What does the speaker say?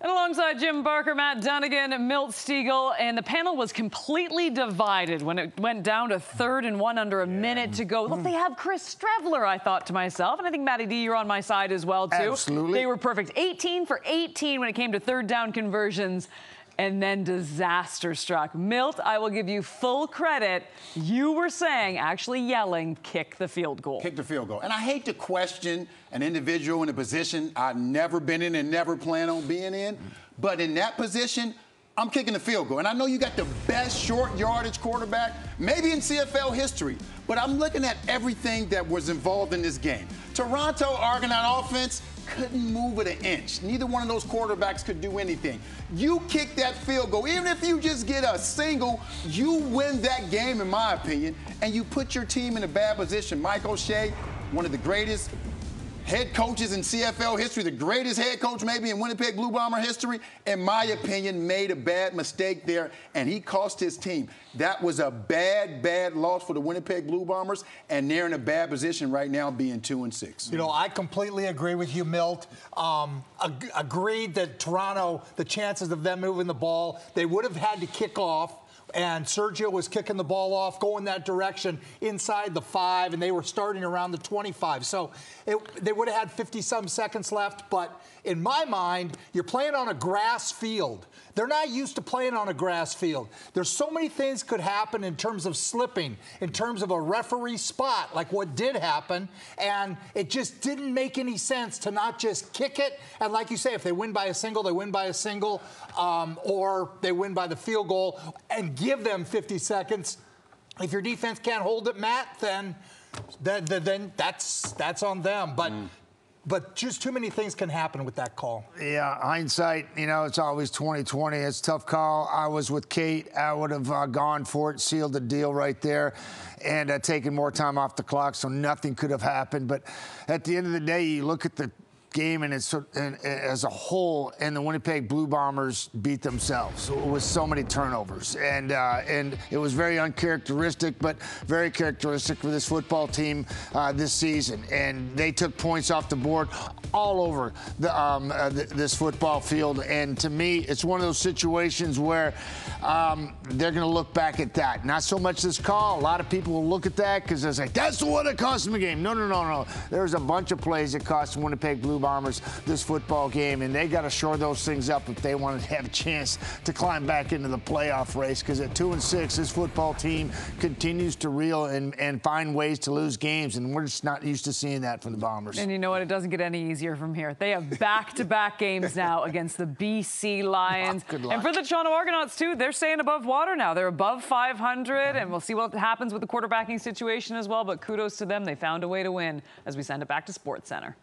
And alongside Jim Barker, Matt Dunnigan, Milt Stegall, and the panel was completely divided when it went down to 3rd and 1 under a minute to go. Look, they have Chris Streveler, I thought to myself, and I think Matty D, you're on my side as well, too. Absolutely. They were perfect. 18 for 18 when it came to 3rd down conversions. And then disaster struck. Milt, I will give you full credit. You were saying, actually yelling, kick the field goal. Kick the field goal. And I hate to question an individual in a position I've never been in and never plan on being in. But in that position, I'm kicking the field goal. And I know you got the best short yardage quarterback, maybe in CFL history. But I'm looking at everything that was involved in this game. Toronto Argonaut offense couldn't move it an inch. Neither one of those quarterbacks could do anything. You kick that field goal. Even if you just get a single, you win that game, in my opinion, and you put your team in a bad position. Mike O'Shea, one of the greatest head coaches in CFL history, the greatest head coach maybe in Winnipeg Blue Bomber history, in my opinion, made a bad mistake there, and he cost his team. That was a bad, bad loss for the Winnipeg Blue Bombers, and they're in a bad position right now, being 2-6. You know, I completely agree with you, Milt. Agreed that Toronto, the chances of them moving the ball, they would have had to kick off. And Sergio was kicking the ball off, going that direction inside the 5, and they were starting around the 25. So they would have had 50-some seconds left. But in my mind, you're playing on a grass field. They're not used to playing on a grass field. There's so many things could happen in terms of slipping, in terms of a referee spot, like what did happen. And it just didn't make any sense to not just kick it. And like you say, if they win by a single, they win by a single, or they win by the field goal, and give them 50 seconds. If your defense can't hold it, Matt, then that's on them. But just too many things can happen with that call. Yeah, hindsight, you know, it's always 20/20. It's a tough call. I was with Kate. I would have gone for it, sealed the deal right there, and taken more time off the clock, so nothing could have happened. But at the end of the day, you look at the game and it's as a whole, and the Winnipeg Blue Bombers beat themselves with so many turnovers, and it was very uncharacteristic, but very characteristic for this football team this season. And they took points off the board all over this football field. And to me, it's one of those situations where they're going to look back at that. Not so much this call. A lot of people will look at that because they're like, that's the one that cost them the game. No. There's a bunch of plays that cost the Winnipeg Blue Bombers this football game, and they got to shore those things up if they want to have a chance to climb back into the playoff race, because at 2-6, this football team continues to reel and find ways to lose games, and we're just not used to seeing that from the Bombers. And you know what? It doesn't get any easier from here. They have back-to-back games now against the BC Lions. Good luck. And for the Toronto Argonauts, too, they're staying above water now. They're above 500, and we'll see what happens with the quarterbacking situation as well, but kudos to them. They found a way to win as we send it back to SportsCenter.